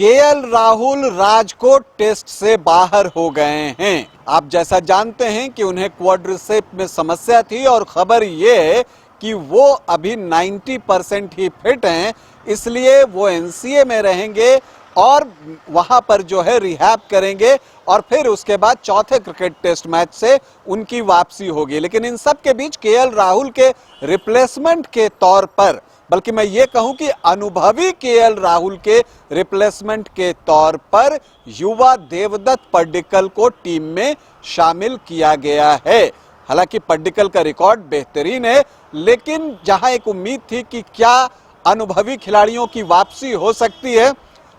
KL Rahul Rajkot test से बाहर हो गए हैं। आप जैसा जानते हैं कि उन्हें क्वाड्रिसेप में समस्या थी और खबर ये है कि वो अभी 90% ही फिट हैं, इसलिए वो एनसीए में रहेंगे और वहां पर जो है रिहैब करेंगे और फिर उसके बाद चौथे क्रिकेट टेस्ट मैच से उनकी वापसी होगी। लेकिन इन सब के बीच केएल राहुल के रिप्लेसमेंट के तौर पर, बल्कि मैं ये कहूं कि अनुभवी केएल राहुल के रिप्लेसमेंट के तौर पर युवा देवदत्त पड्डीकल को टीम में शामिल किया गया है। हालांकि पड्डीकल का रिकॉर्ड बेहतरीन है, लेकिन जहां एक उम्मीद थी कि क्या अनुभवी खिलाड़ियों की वापसी हो सकती है,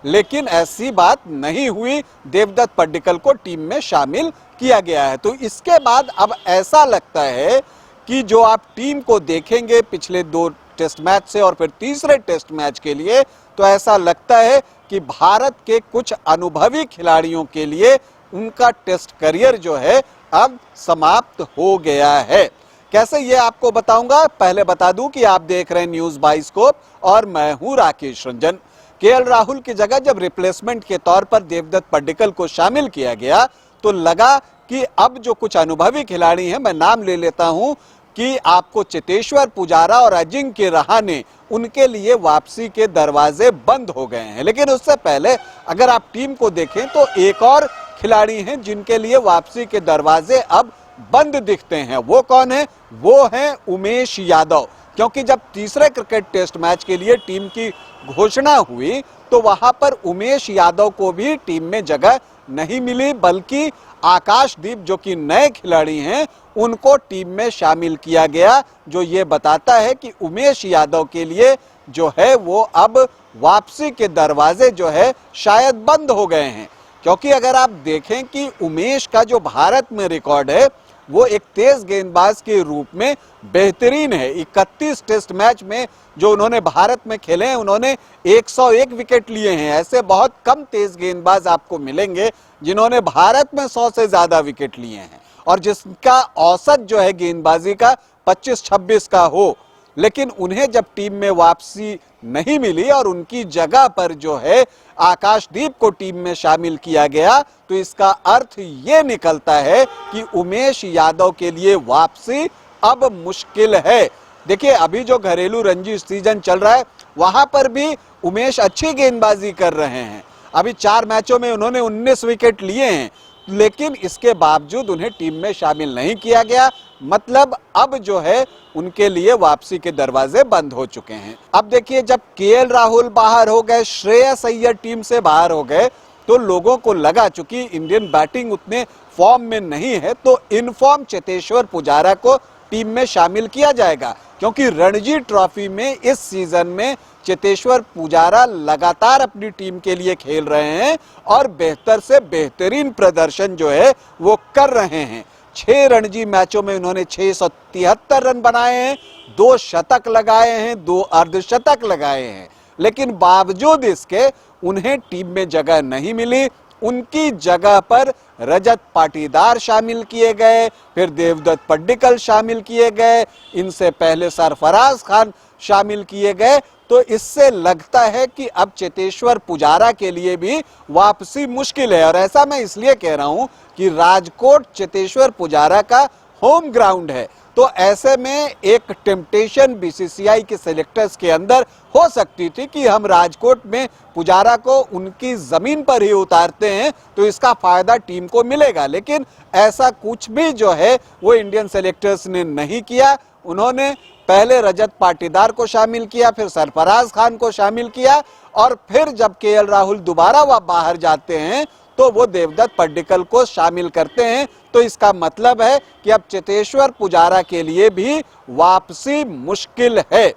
लेकिन ऐसी बात नहीं हुई। देवदत्त पड्डीकल को टीम में शामिल किया गया है। तो इसके बाद अब ऐसा लगता है कि जो आप टीम को देखेंगे पिछले 2 टेस्ट मैच से और फिर तीसरे टेस्ट मैच के लिए, तो ऐसा लगता है कि भारत के कुछ अनुभवी खिलाड़ियों के लिए उनका टेस्ट करियर जो है अब समाप्त हो गया है। कैसे, ये आपको बताऊंगा। पहले बता दूं कि आप देख रहे हैं न्यूज बाइस्कोप और मैं हूं राकेश रंजन। केएल राहुल की जगह जब रिप्लेसमेंट के तौर पर देवदत्त पड्डीकल को शामिल किया गया तो लगा कि अब जो कुछ अनुभवी खिलाड़ी हैं, मैं नाम ले लेता हूं कि आपको चेतेश्वर पुजारा और अजिंक्य रहाणे, उनके लिए वापसी के दरवाजे बंद हो गए हैं। लेकिन उससे पहले अगर आप टीम को देखें तो एक और खिलाड़ी हैं जिनके लिए वापसी के दरवाजे अब बंद दिखते हैं। वो कौन है? वो हैं उमेश यादव। क्योंकि जब तीसरे क्रिकेट टेस्ट मैच के लिए टीम की घोषणा हुई तो वहां पर उमेश यादव को भी टीम में जगह नहीं मिली, बल्कि आकाशदीप जो कि नए खिलाड़ी हैं उनको टीम में शामिल किया गया, जो ये बताता है कि उमेश यादव के लिए जो है वो अब वापसी के दरवाजे जो है शायद बंद हो गए हैं। क्योंकि अगर आप देखें कि उमेश का जो भारत में रिकॉर्ड है वो एक तेज गेंदबाज के रूप में बेहतरीन है। 31 टेस्ट मैच में जो उन्होंने भारत में खेले हैं, उन्होंने 101 विकेट लिए हैं। ऐसे बहुत कम तेज गेंदबाज आपको मिलेंगे जिन्होंने भारत में 100 से ज्यादा विकेट लिए हैं और जिसका औसत जो है गेंदबाजी का 25-26 का हो। लेकिन उन्हें जब टीम में वापसी नहीं मिली और उनकी जगह पर जो है आकाशदीप को टीम में शामिल किया गया, तो इसका अर्थ ये निकलता है कि उमेश यादव के लिए वापसी अब मुश्किल है। देखिए, अभी जो घरेलू रणजी सीजन चल रहा है वहां पर भी उमेश अच्छी गेंदबाजी कर रहे हैं। अभी 4 मैचों में उन्होंने 19 विकेट लिए हैं, लेकिन इसके बावजूद उन्हें टीम में शामिल नहीं किया गया। मतलब अब जो है उनके लिए वापसी के दरवाजे बंद हो चुके हैं। अब देखिए, जब केएल राहुल बाहर हो गए, श्रेयस अय्यर टीम से बाहर हो गए, तो लोगों को लगा चूंकि इंडियन बैटिंग उतने फॉर्म में नहीं है तो इनफॉर्म चेतेश्वर पुजारा को टीम में शामिल किया जाएगा। क्योंकि रणजी ट्रॉफी में इस सीजन में चेतेश्वर पुजारा लगातार अपनी टीम के लिए खेल रहे हैं और बेहतर से बेहतरीन प्रदर्शन जो है वो कर रहे हैं। 6 रणजी मैचों में उन्होंने 673 रन बनाए हैं, 2 शतक लगाए हैं, 2 अर्धशतक लगाए हैं। लेकिन बावजूद इसके उन्हें टीम में जगह नहीं मिली। उनकी जगह पर रजत पाटीदार शामिल किए गए, फिर देवदत्त पड्डीकल शामिल किए गए, इनसे पहले सरफराज खान शामिल किए गए। तो इससे लगता है कि अब चेतेश्वर पुजारा के लिए भी वापसी मुश्किल है। और ऐसा मैं इसलिए कह रहा हूं कि राजकोट चेतेश्वर पुजारा का होम ग्राउंड है, तो ऐसे में एक टेम्पटेशन बीसीसीआई के सिलेक्टर्स के अंदर हो सकती थी कि हम राजकोट में पुजारा को उनकी जमीन पर ही उतारते हैं तो इसका फायदा टीम को मिलेगा। लेकिन ऐसा कुछ भी जो है वो इंडियन सिलेक्टर्स ने नहीं किया। उन्होंने पहले रजत पाटीदार को शामिल किया, फिर सरफराज खान को शामिल किया और फिर जब केएल राहुल दोबारा वह बाहर जाते हैं तो वो देवदत्त पड्डीकल को शामिल करते हैं। तो इसका मतलब है कि अब चेतेश्वर पुजारा के लिए भी वापसी मुश्किल है।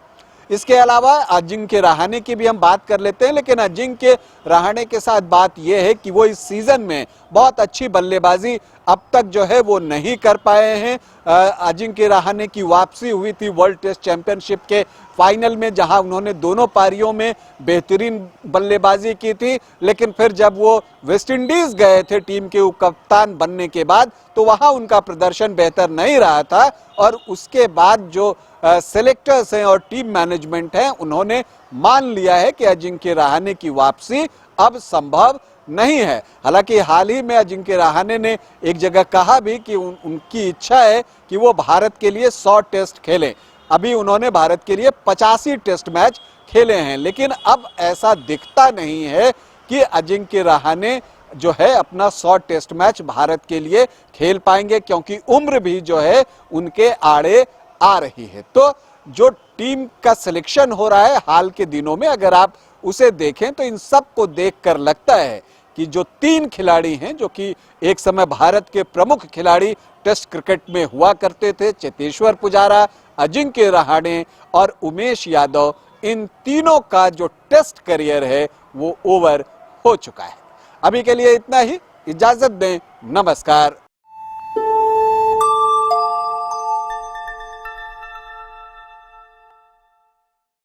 इसके अलावा अजिंक्य रहाणे की भी हम बात कर लेते हैं, लेकिन अजिंक्य रहाणे के साथ बात यह है कि वो इस सीजन में बहुत अच्छी बल्लेबाजी अब तक जो है वो नहीं कर पाए हैं। अजिंक्य रहाणे की वापसी हुई थी वर्ल्ड टेस्ट चैंपियनशिप के फाइनल में जहां उन्होंने दोनों पारियों में बेहतरीन बल्लेबाजी की थी, लेकिन फिर जब वो वेस्ट इंडीज गए थे टीम के उपकप्तान बनने के बाद, तो वहां उनका प्रदर्शन बेहतर नहीं रहा था। और उसके बाद जो सेलेक्टर्स हैं और टीम मैनेजमेंट है, उन्होंने मान लिया है कि अजिंक्य रहाणे की वापसी अब संभव नहीं है। हालांकि हाल ही में अजिंक्य रहाणे ने एक जगह कहा भी कि उनकी इच्छा है कि वो भारत के लिए 100 टेस्ट खेलें। अभी उन्होंने भारत के लिए 85 टेस्ट मैच खेले हैं, लेकिन अब ऐसा दिखता नहीं है कि अजिंक्य रहाणे जो है अपना 100 टेस्ट मैच भारत के लिए खेल पाएंगे, क्योंकि उम्र भी जो है उनके आड़े आ रही है। तो जो टीम का सिलेक्शन हो रहा है हाल के दिनों में, अगर आप उसे देखें तो इन सब को देखकर लगता है कि जो 3 खिलाड़ी हैं जो कि एक समय भारत के प्रमुख खिलाड़ी टेस्ट क्रिकेट में हुआ करते थे, चेतेश्वर पुजारा, अजिंक्य रहाणे और उमेश यादव, इन तीनों का जो टेस्ट करियर है वो ओवर हो चुका है। अभी के लिए इतना ही, इजाजत दें, नमस्कार।